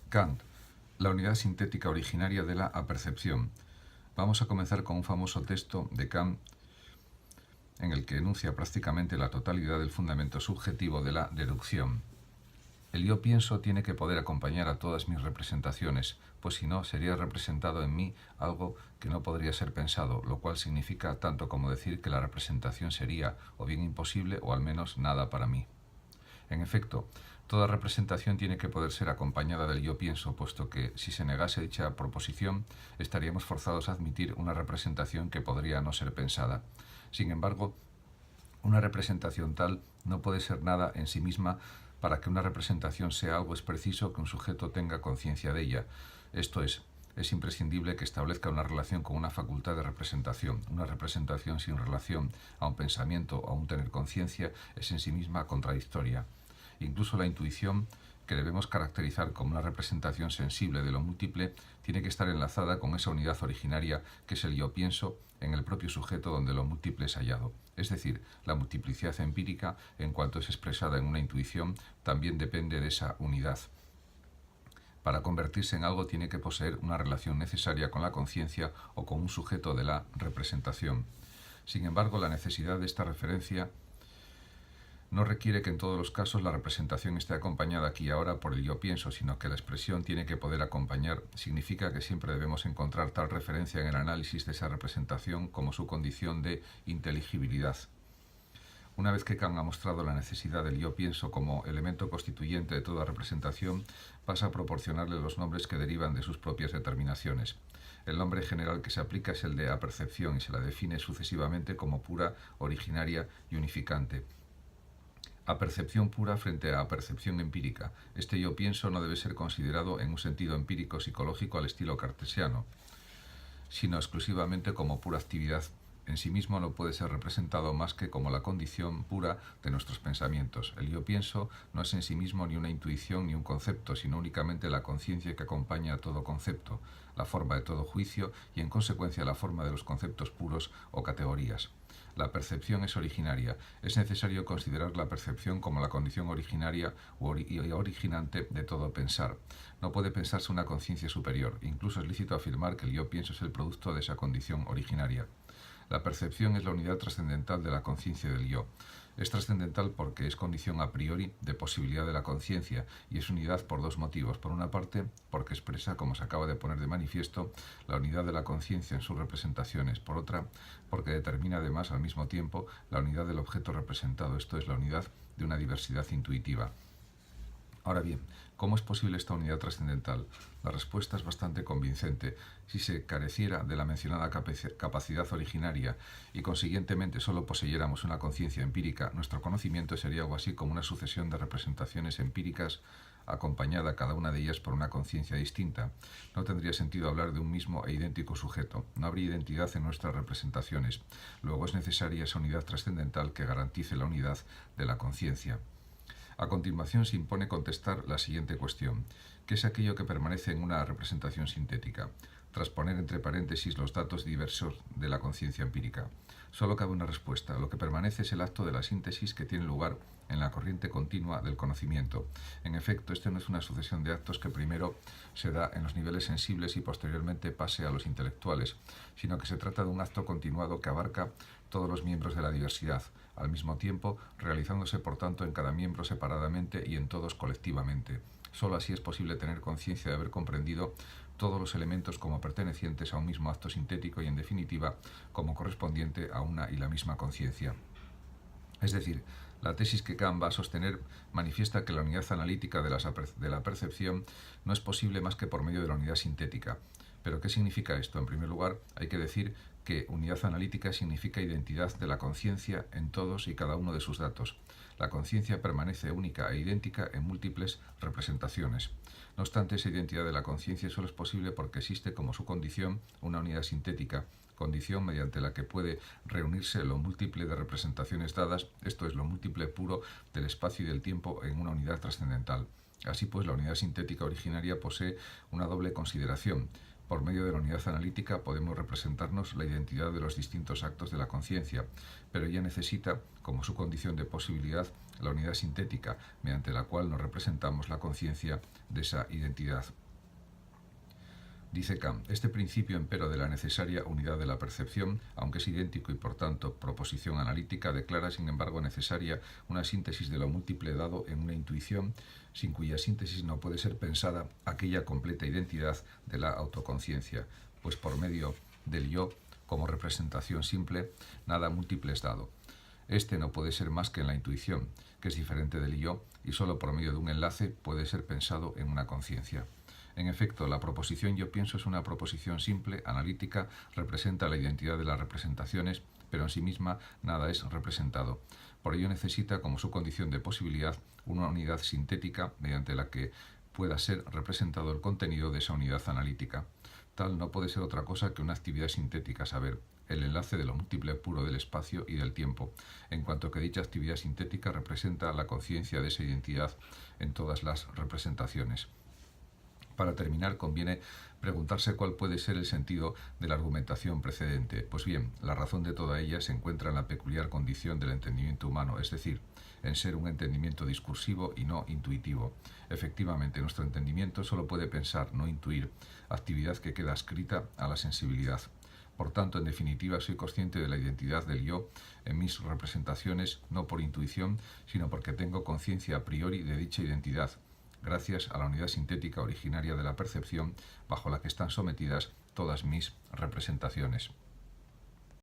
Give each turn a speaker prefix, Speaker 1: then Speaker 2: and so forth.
Speaker 1: Kant, la unidad sintética originaria de la apercepción. Vamos a comenzar con un famoso texto de Kant en el que enuncia prácticamente la totalidad del fundamento subjetivo de la deducción. El yo pienso tiene que poder acompañar a todas mis representaciones, pues si no, sería representado en mí algo que no podría ser pensado, lo cual significa tanto como decir que la representación sería o bien imposible o al menos nada para mí. En efecto, toda representación tiene que poder ser acompañada del yo pienso, puesto que, si se negase dicha proposición, estaríamos forzados a admitir una representación que podría no ser pensada. Sin embargo, una representación tal no puede ser nada en sí misma. Para que una representación sea algo es preciso que un sujeto tenga conciencia de ella. Esto es imprescindible que establezca una relación con una facultad de representación. Una representación sin relación a un pensamiento o a un tener conciencia es en sí misma contradictoria. Incluso la intuición, que debemos caracterizar como una representación sensible de lo múltiple, tiene que estar enlazada con esa unidad originaria que es el yo pienso en el propio sujeto donde lo múltiple es hallado. Es decir, la multiplicidad empírica, en cuanto es expresada en una intuición, también depende de esa unidad. Para convertirse en algo tiene que poseer una relación necesaria con la conciencia o con un sujeto de la representación. Sin embargo, la necesidad de esta referencia no requiere que en todos los casos la representación esté acompañada aquí y ahora por el yo pienso, sino que la expresión tiene que poder acompañar. Significa que siempre debemos encontrar tal referencia en el análisis de esa representación como su condición de inteligibilidad. Una vez que Kant ha mostrado la necesidad del yo pienso como elemento constituyente de toda representación, pasa a proporcionarle los nombres que derivan de sus propias determinaciones. El nombre general que se aplica es el de apercepción y se la define sucesivamente como pura, originaria y unificante. Apercepción pura frente a apercepción empírica. Este yo pienso no debe ser considerado en un sentido empírico psicológico al estilo cartesiano, sino exclusivamente como pura actividad. En sí mismo no puede ser representado más que como la condición pura de nuestros pensamientos. El yo pienso no es en sí mismo ni una intuición ni un concepto, sino únicamente la conciencia que acompaña a todo concepto, la forma de todo juicio y en consecuencia la forma de los conceptos puros o categorías. La percepción es originaria. Es necesario considerar la percepción como la condición originaria y originante de todo pensar. No puede pensarse una conciencia superior. Incluso es lícito afirmar que el yo pienso es el producto de esa condición originaria. La percepción es la unidad trascendental de la conciencia del yo. Es trascendental porque es condición a priori de posibilidad de la conciencia y es unidad por dos motivos. Por una parte, porque expresa, como se acaba de poner de manifiesto, la unidad de la conciencia en sus representaciones. Por otra, porque determina además al mismo tiempo la unidad del objeto representado, esto es, la unidad de una diversidad intuitiva. Ahora bien, ¿cómo es posible esta unidad trascendental? La respuesta es bastante convincente. Si se careciera de la mencionada capacidad originaria y consiguientemente solo poseyéramos una conciencia empírica, nuestro conocimiento sería algo así como una sucesión de representaciones empíricas acompañada cada una de ellas por una conciencia distinta. No tendría sentido hablar de un mismo e idéntico sujeto. No habría identidad en nuestras representaciones. Luego es necesaria esa unidad trascendental que garantice la unidad de la conciencia. A continuación se impone contestar la siguiente cuestión: ¿qué es aquello que permanece en una representación sintética? Tras poner entre paréntesis los datos diversos de la conciencia empírica. Solo cabe una respuesta: lo que permanece es el acto de la síntesis que tiene lugar en la corriente continua del conocimiento. En efecto, este no es una sucesión de actos que primero se da en los niveles sensibles y posteriormente pase a los intelectuales, sino que se trata de un acto continuado que abarca todos los miembros de la diversidad, al mismo tiempo realizándose por tanto en cada miembro separadamente y en todos colectivamente. Solo así es posible tener conciencia de haber comprendido todos los elementos como pertenecientes a un mismo acto sintético y en definitiva como correspondiente a una y la misma conciencia. Es decir, la tesis que Kant va a sostener manifiesta que la unidad analítica de la percepción no es posible más que por medio de la unidad sintética. ¿Pero qué significa esto? En primer lugar, hay que decir que unidad analítica significa identidad de la conciencia en todos y cada uno de sus datos. La conciencia permanece única e idéntica en múltiples representaciones. No obstante, esa identidad de la conciencia solo es posible porque existe como su condición una unidad sintética, condición mediante la que puede reunirse lo múltiple de representaciones dadas, esto es, lo múltiple puro del espacio y del tiempo en una unidad trascendental. Así pues, la unidad sintética originaria posee una doble consideración. Por medio de la unidad analítica podemos representarnos la identidad de los distintos actos de la conciencia, pero ella necesita, como su condición de posibilidad, la unidad sintética, mediante la cual nos representamos la conciencia de esa identidad. Dice Kant, este principio empero de la necesaria unidad de la percepción, aunque es idéntico y por tanto proposición analítica, declara sin embargo necesaria una síntesis de lo múltiple dado en una intuición, sin cuya síntesis no puede ser pensada aquella completa identidad de la autoconciencia, pues por medio del yo, como representación simple, nada múltiple es dado. Este no puede ser más que en la intuición, que es diferente del yo, y sólo por medio de un enlace puede ser pensado en una conciencia. En efecto, la proposición yo pienso es una proposición simple, analítica, representa la identidad de las representaciones, pero en sí misma nada es representado. Por ello necesita, como su condición de posibilidad, una unidad sintética mediante la que pueda ser representado el contenido de esa unidad analítica. Tal no puede ser otra cosa que una actividad sintética, a saber, el enlace de lo múltiple puro del espacio y del tiempo, en cuanto que dicha actividad sintética representa la conciencia de esa identidad en todas las representaciones. Para terminar, conviene preguntarse cuál puede ser el sentido de la argumentación precedente. Pues bien, la razón de toda ella se encuentra en la peculiar condición del entendimiento humano, es decir, en ser un entendimiento discursivo y no intuitivo. Efectivamente, nuestro entendimiento solo puede pensar, no intuir, actividad que queda adscrita a la sensibilidad. Por tanto, en definitiva, soy consciente de la identidad del yo en mis representaciones, no por intuición, sino porque tengo conciencia a priori de dicha identidad, gracias a la unidad sintética originaria de la percepción bajo la que están sometidas todas mis representaciones.